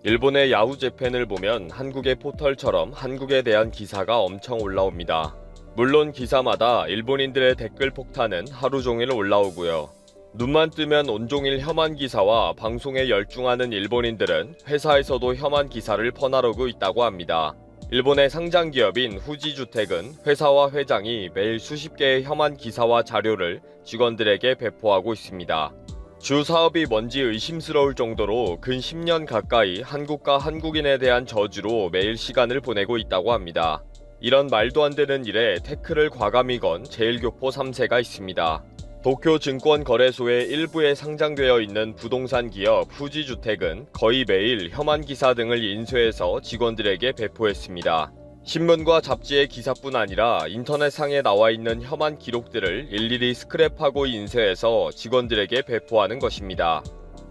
일본의 야후 재팬을 보면 한국의 포털처럼 한국에 대한 기사가 엄청 올라옵니다. 물론 기사마다 일본인들의 댓글 폭탄은 하루 종일 올라오고요. 눈만 뜨면 온종일 혐한 기사와 방송에 열중하는 일본인들은 회사에서도 혐한 기사를 퍼나르고 있다고 합니다. 일본의 상장 기업인 후지주택은 회사와 회장이 매일 수십 개의 혐한 기사와 자료를 직원들에게 배포하고 있습니다. 주 사업이 뭔지 의심스러울 정도로 근 10년 가까이 한국과 한국인에 대한 저주로 매일 시간을 보내고 있다고 합니다. 이런 말도 안 되는 일에 태클을 과감히 건 제일교포 3세가 있습니다. 도쿄증권거래소의 일부에 상장되어 있는 부동산 기업 후지주택은 거의 매일 혐한 기사 등을 인쇄해서 직원들에게 배포했습니다. 신문과 잡지의 기사뿐 아니라 인터넷상에 나와 있는 혐한 기록들을 일일이 스크랩하고 인쇄해서 직원들에게 배포하는 것입니다.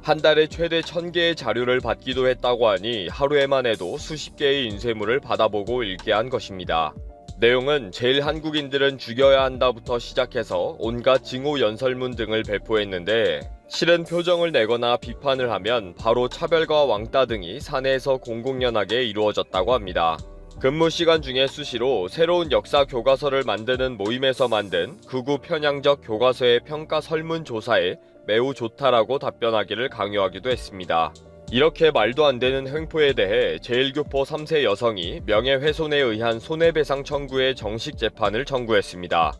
한 달에 최대 1000개의 자료를 받기도 했다고 하니 하루에만 해도 수십 개의 인쇄물을 받아보고 읽게 한 것입니다. 내용은 제일 한국인들은 죽여야 한다부터 시작해서 온갖 징후 연설문 등을 배포했는데 싫은 표정을 내거나 비판을 하면 바로 차별과 왕따 등이 사내에서 공공연하게 이루어졌다고 합니다. 근무 시간 중에 수시로 새로운 역사 교과서를 만드는 모임에서 만든 극우 편향적 교과서의 평가 설문조사에 매우 좋다라고 답변하기를 강요하기도 했습니다. 이렇게 말도 안 되는 횡포에 대해 제일교포 3세 여성이 명예훼손에 의한 손해배상 청구의 정식 재판을 청구했습니다.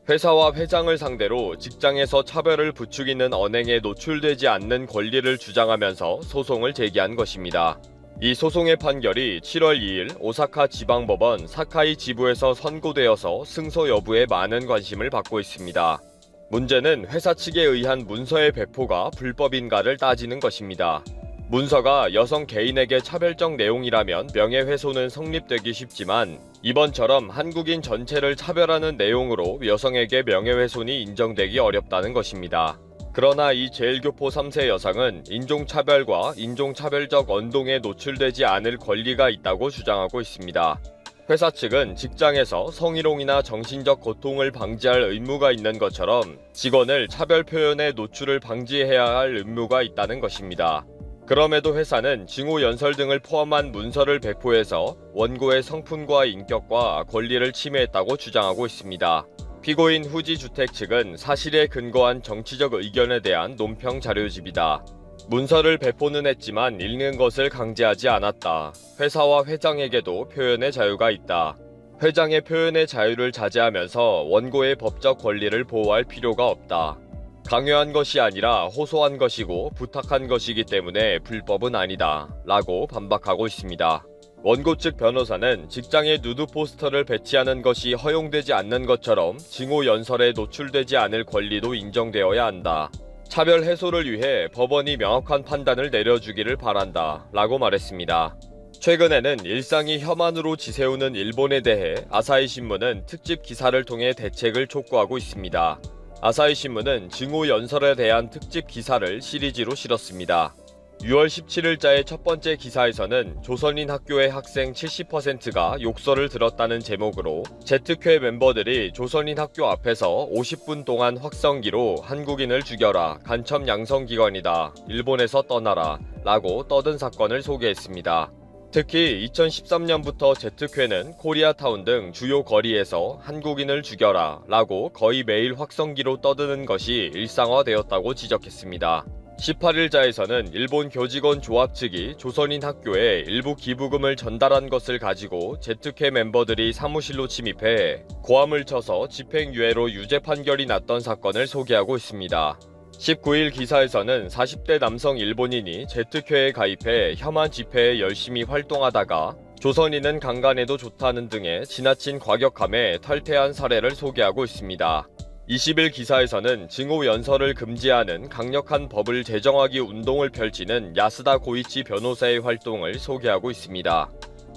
회사와 회장을 상대로 직장에서 차별을 부추기는 언행에 노출되지 않는 권리를 주장하면서 소송을 제기한 것입니다. 이 소송의 판결이 7월 2일 오사카 지방법원 사카이 지부에서 선고되어서 승소 여부에 많은 관심을 받고 있습니다. 문제는 회사 측에 의한 문서의 배포가 불법인가를 따지는 것입니다. 문서가 여성 개인에게 차별적 내용이라면 명예훼손은 성립되기 쉽지만 이번처럼 한국인 전체를 차별하는 내용으로 여성에게 명예훼손이 인정되기 어렵다는 것입니다. 그러나 이 제일교포 3세 여성은 인종차별과 인종차별적 언동에 노출되지 않을 권리가 있다고 주장하고 있습니다. 회사 측은 직장에서 성희롱이나 정신적 고통을 방지할 의무가 있는 것처럼 직원을 차별 표현의 노출을 방지해야 할 의무가 있다는 것입니다. 그럼에도 회사는 징후 연설 등을 포함한 문서를 배포해서 원고의 성품과 인격과 권리를 침해했다고 주장하고 있습니다. 피고인 후지주택 측은 사실에 근거한 정치적 의견에 대한 논평 자료집이다. 문서를 배포는 했지만 읽는 것을 강제하지 않았다. 회사와 회장에게도 표현의 자유가 있다. 회장의 표현의 자유를 자제하면서 원고의 법적 권리를 보호할 필요가 없다. 강요한 것이 아니라 호소한 것이고 부탁한 것이기 때문에 불법은 아니다. 라고 반박하고 있습니다. 원고 측 변호사는 직장에 누드 포스터를 배치하는 것이 허용되지 않는 것처럼 징후 연설에 노출되지 않을 권리도 인정되어야 한다. 차별 해소를 위해 법원이 명확한 판단을 내려주기를 바란다. 라고 말했습니다. 최근에는 일상이 혐한으로 지새우는 일본에 대해 아사히 신문은 특집 기사를 통해 대책을 촉구하고 있습니다. 아사히 신문은 징후 연설에 대한 특집 기사를 시리즈로 실었습니다. 6월 17일자의 첫 번째 기사에서는 조선인 학교의 학생 70%가 욕설을 들었다는 제목으로 Z회 멤버들이 조선인 학교 앞에서 50분 동안 확성기로 한국인을 죽여라, 간첩 양성기관이다, 일본에서 떠나라 라고 떠든 사건을 소개했습니다. 특히 2013년부터 Z회는 코리아타운 등 주요 거리에서 한국인을 죽여라 라고 거의 매일 확성기로 떠드는 것이 일상화되었다고 지적했습니다. 18일자에서는 일본 교직원 조합 측이 조선인 학교에 일부 기부금을 전달한 것을 가지고 Z회 멤버들이 사무실로 침입해 고함을 쳐서 집행유예로 유죄 판결이 났던 사건을 소개하고 있습니다. 19일 기사에서는 40대 남성 일본인이 Z회에 가입해 혐한 집회에 열심히 활동하다가 조선인은 강간해도 좋다는 등의 지나친 과격함에 탈퇴한 사례를 소개하고 있습니다. 20일 기사에서는 징후 연설을 금지하는 강력한 법을 제정하기 운동을 펼치는 야스다 고이치 변호사의 활동을 소개하고 있습니다.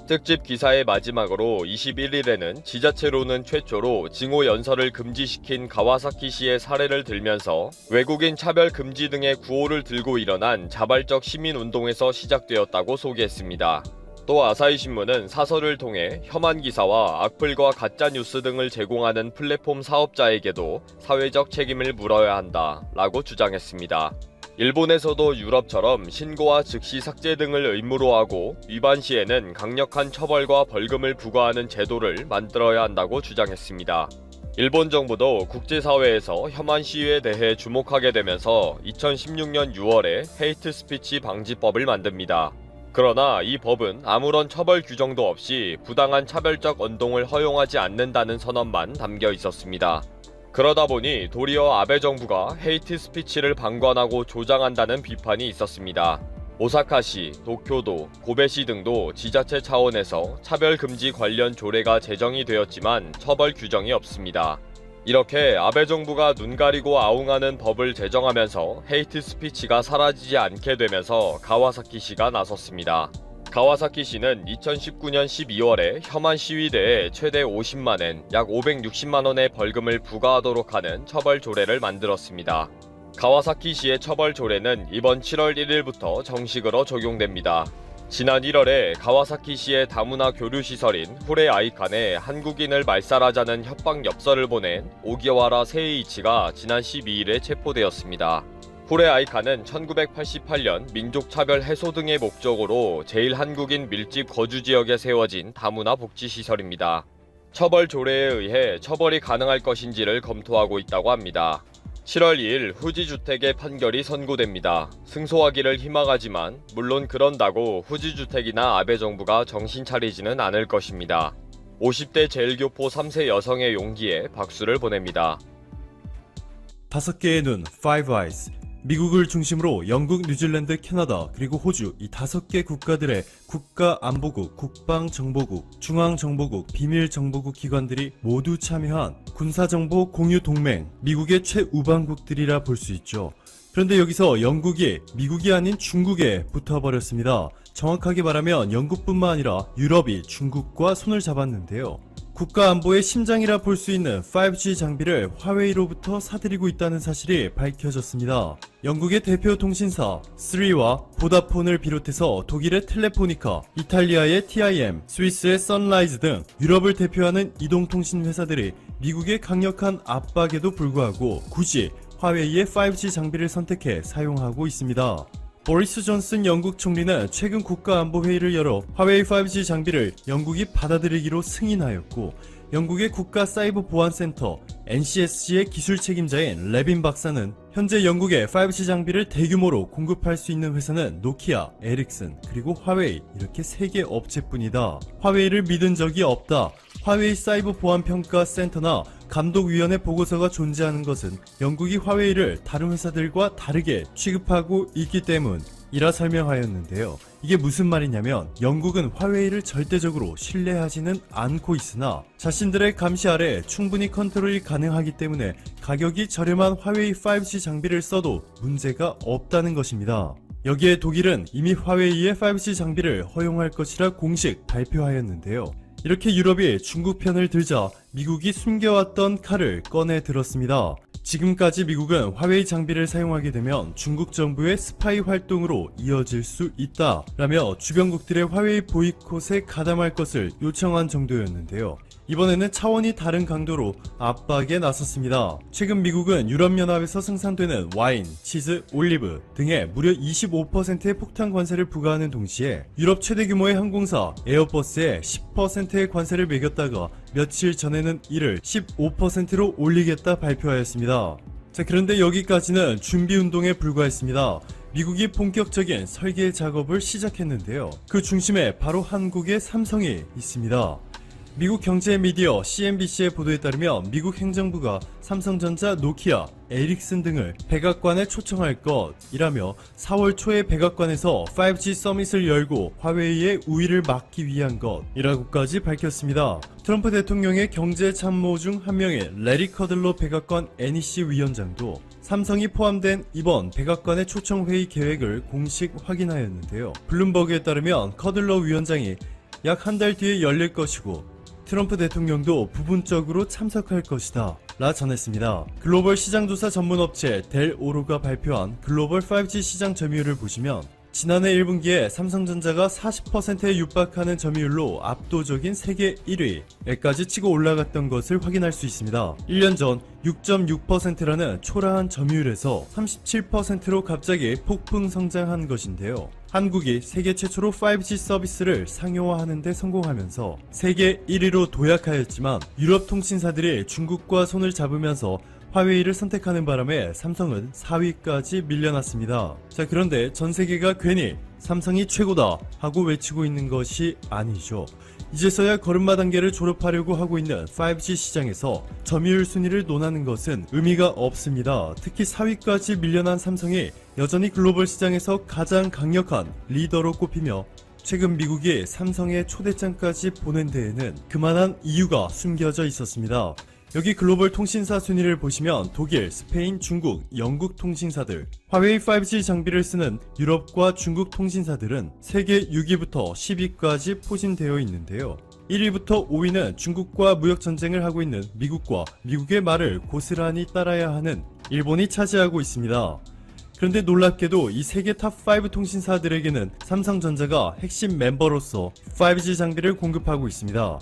특집 기사의 마지막으로 21일에는 지자체로는 최초로 징후 연설을 금지시킨 가와사키시의 사례를 들면서 외국인 차별 금지 등의 구호를 들고 일어난 자발적 시민운동에서 시작되었다고 소개했습니다. 또 아사히 신문은 사설을 통해 혐한 기사와 악플과 가짜뉴스 등을 제공하는 플랫폼 사업자에게도 사회적 책임을 물어야 한다 라고 주장했습니다. 일본에서도 유럽처럼 신고와 즉시 삭제 등을 의무로 하고 위반 시에는 강력한 처벌과 벌금을 부과하는 제도를 만들어야 한다고 주장했습니다. 일본 정부도 국제사회에서 혐한 시위에 대해 주목하게 되면서 2016년 6월에 헤이트 스피치 방지법을 만듭니다. 그러나 이 법은 아무런 처벌 규정도 없이 부당한 차별적 언동을 허용하지 않는다는 선언만 담겨 있었습니다. 그러다 보니 도리어 아베 정부가 헤이트 스피치를 방관하고 조장한다는 비판이 있었습니다. 오사카시, 도쿄도, 고베시 등도 지자체 차원에서 차별금지 관련 조례가 제정이 되었지만 처벌 규정이 없습니다. 이렇게 아베 정부가 눈 가리고 아웅하는 법을 제정하면서 헤이트 스피치가 사라지지 않게 되면서 가와사키시가 나섰습니다. 가와사키시는 2019년 12월에 혐한 시위대에 최대 50만엔, 약 560만원의 벌금을 부과하도록 하는 처벌 조례를 만들었습니다. 가와사키시의 처벌 조례는 이번 7월 1일부터 정식으로 적용됩니다. 지난 1월에 가와사키시의 다문화 교류시설인 후레 아이칸에 한국인을 말살하자는 협박 엽서를 보낸 오기와라 세이이치가 지난 12일에 체포되었습니다. 후레 아이칸은 1988년 민족차별 해소 등의 목적으로 제1한국인 밀집 거주지역에 세워진 다문화 복지시설입니다. 처벌 조례에 의해 처벌이 가능할 것인지를 검토하고 있다고 합니다. 7월 2일 후지주택의 판결이 선고됩니다. 승소하기를 희망하지만 물론 그런다고 후지주택이나 아베 정부가 정신 차리지는 않을 것입니다. 50대 제일교포 3세 여성의 용기에 박수를 보냅니다. 5개의 눈, Five Eyes. 미국을 중심으로 영국, 뉴질랜드, 캐나다, 그리고 호주 이 5개 국가들의 국가안보국, 국방정보국, 중앙정보국, 비밀정보국 기관들이 모두 참여한 군사정보 공유 동맹, 미국의 최우방국들이라 볼 수 있죠. 그런데 여기서 영국이 미국이 아닌 중국에 붙어버렸습니다. 정확하게 말하면 영국뿐만 아니라 유럽이 중국과 손을 잡았는데요. 국가안보의 심장이라 볼 수 있는 5G 장비를 화웨이로부터 사들이고 있다는 사실이 밝혀졌습니다. 영국의 대표 통신사 3와 보다폰을 비롯해서 독일의 텔레포니카, 이탈리아의 TIM, 스위스의 선라이즈 등 유럽을 대표하는 이동통신 회사들이 미국의 강력한 압박에도 불구하고 굳이 화웨이의 5G 장비를 선택해 사용하고 있습니다. 보리스 존슨 영국 총리는 최근 국가안보회의를 열어 화웨이 5G 장비를 영국이 받아들이기로 승인하였고, 영국의 국가사이버보안센터 NCSC의 기술 책임자인 레빈 박사는 현재 영국에 5G 장비를 대규모로 공급할 수 있는 회사는 노키아, 에릭슨, 그리고 화웨이 이렇게 3개 업체뿐이다. 화웨이를 믿은 적이 없다. 화웨이 사이버보안평가센터나 감독위원회 보고서가 존재하는 것은 영국이 화웨이를 다른 회사들과 다르게 취급하고 있기 때문이라 설명하였는데요. 이게 무슨 말이냐면 영국은 화웨이를 절대적으로 신뢰하지는 않고 있으나 자신들의 감시 아래 충분히 컨트롤이 가능하기 때문에 가격이 저렴한 화웨이 5G 장비를 써도 문제가 없다는 것입니다. 여기에 독일은 이미 화웨이의 5G 장비를 허용할 것이라 공식 발표하였는데요. 이렇게 유럽이 중국 편을 들자 미국이 숨겨왔던 칼을 꺼내 들었습니다. 지금까지 미국은 화웨이 장비를 사용하게 되면 중국 정부의 스파이 활동으로 이어질 수 있다 라며 주변국들의 화웨이 보이콧에 가담할 것을 요청한 정도였는데요. 이번에는 차원이 다른 강도로 압박에 나섰습니다. 최근 미국은 유럽연합에서 생산되는 와인, 치즈, 올리브 등에 무려 25%의 폭탄 관세를 부과하는 동시에 유럽 최대 규모의 항공사 에어버스에 10%의 관세를 매겼다가 며칠 전에는 이를 15%로 올리겠다 발표하였습니다. 자, 그런데 여기까지는 준비운동에 불과했습니다. 미국이 본격적인 설계 작업을 시작했는데요. 그 중심에 바로 한국의 삼성이 있습니다. 미국 경제 미디어 CNBC의 보도에 따르면 미국 행정부가 삼성전자, 노키아, 에릭슨 등을 백악관에 초청할 것이라며 4월 초에 백악관에서 5G 서밋을 열고 화웨이의 우위를 막기 위한 것이라고까지 밝혔습니다. 트럼프 대통령의 경제 참모 중 한 명인 레리 커들로 백악관 NEC 위원장도 삼성이 포함된 이번 백악관의 초청 회의 계획을 공식 확인하였는데요. 블룸버그에 따르면 커들로 위원장이 약 한 달 뒤에 열릴 것이고 트럼프 대통령도 부분적으로 참석할 것이다 라 전했습니다. 글로벌 시장조사 전문업체 델 오로가 발표한 글로벌 5G 시장 점유율을 보시면 지난해 1분기에 삼성전자가 40%에 육박하는 점유율로 압도적인 세계 1위에까지 치고 올라갔던 것을 확인할 수 있습니다. 1년 전 6.6%라는 초라한 점유율에서 37%로 갑자기 폭풍 성장한 것인데요. 한국이 세계 최초로 5G 서비스를 상용화하는 데 성공하면서 세계 1위로 도약하였지만 유럽 통신사들이 중국과 손을 잡으면서 화웨이를 선택하는 바람에 삼성은 4위까지 밀려났습니다. 자, 그런데 전 세계가 괜히 삼성이 최고다 하고 외치고 있는 것이 아니죠. 이제서야 걸음마 단계를 졸업하려고 하고 있는 5G 시장에서 점유율 순위를 논하는 것은 의미가 없습니다. 특히 4위까지 밀려난 삼성이 여전히 글로벌 시장에서 가장 강력한 리더로 꼽히며 최근 미국이 삼성의 초대장까지 보낸 데에는 그만한 이유가 숨겨져 있었습니다. 여기 글로벌 통신사 순위를 보시면 독일, 스페인, 중국, 영국 통신사들, 화웨이 5G 장비를 쓰는 유럽과 중국 통신사들은 세계 6위부터 10위까지 포진되어 있는데요. 1위부터 5위는 중국과 무역 전쟁을 하고 있는 미국과 미국의 말을 고스란히 따라야 하는 일본이 차지하고 있습니다. 그런데 놀랍게도 이 세계 탑5 통신사들에게는 삼성전자가 핵심 멤버로서 5G 장비를 공급하고 있습니다.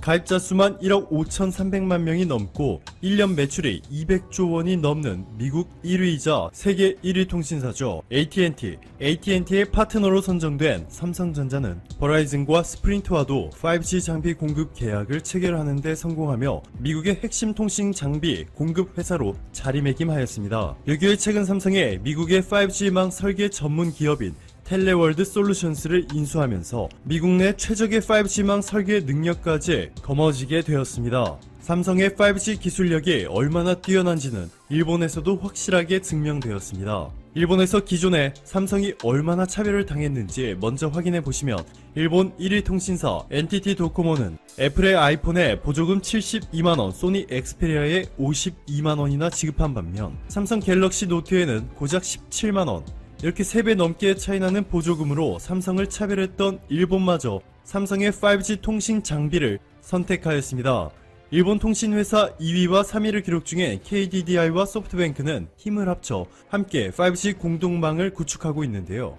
가입자 수만 1억 5,300만 명이 넘고 1년 매출이 200조 원이 넘는 미국 1위이자 세계 1위 통신사죠. AT&T의 파트너로 선정된 삼성전자는 버라이즌과 스프린트와도 5G 장비 공급 계약을 체결하는 데 성공하며 미국의 핵심 통신 장비 공급 회사로 자리매김하였습니다. 여기에 최근 삼성의 미국의 5G망 설계 전문 기업인 텔레월드 솔루션스를 인수하면서 미국 내 최적의 5G망 설계 능력까지 거머쥐게 되었습니다. 삼성의 5G 기술력이 얼마나 뛰어난지는 일본에서도 확실하게 증명되었습니다. 일본에서 기존에 삼성이 얼마나 차별을 당했는지 먼저 확인해 보시면 일본 1위 통신사 NTT 도코모는 애플의 아이폰에 보조금 72만원, 소니 엑스페리아에 52만원이나 지급한 반면 삼성 갤럭시 노트에는 고작 17만원, 이렇게 3배 넘게 차이나는 보조금으로 삼성을 차별했던 일본마저 삼성의 5G 통신 장비를 선택하였습니다. 일본 통신회사 2위와 3위를 기록 중인 KDDI와 소프트뱅크는 힘을 합쳐 함께 5G 공동망을 구축하고 있는데요.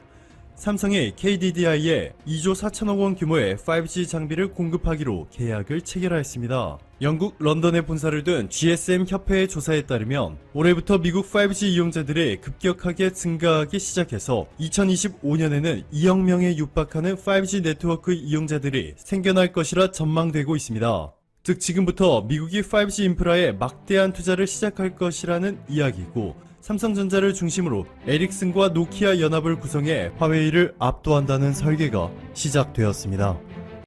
삼성이 KDDI에 2조 4천억 원 규모의 5G 장비를 공급하기로 계약을 체결하였습니다. 영국 런던에 본사를 둔 GSM 협회의 조사에 따르면 올해부터 미국 5G 이용자들이 급격하게 증가하기 시작해서 2025년에는 2억 명에 육박하는 5G 네트워크 이용자들이 생겨날 것이라 전망되고 있습니다. 즉 지금부터 미국이 5G 인프라에 막대한 투자를 시작할 것이라는 이야기고, 삼성전자를 중심으로 에릭슨과 노키아 연합을 구성해 화웨이를 압도한다는 설계가 시작되었습니다.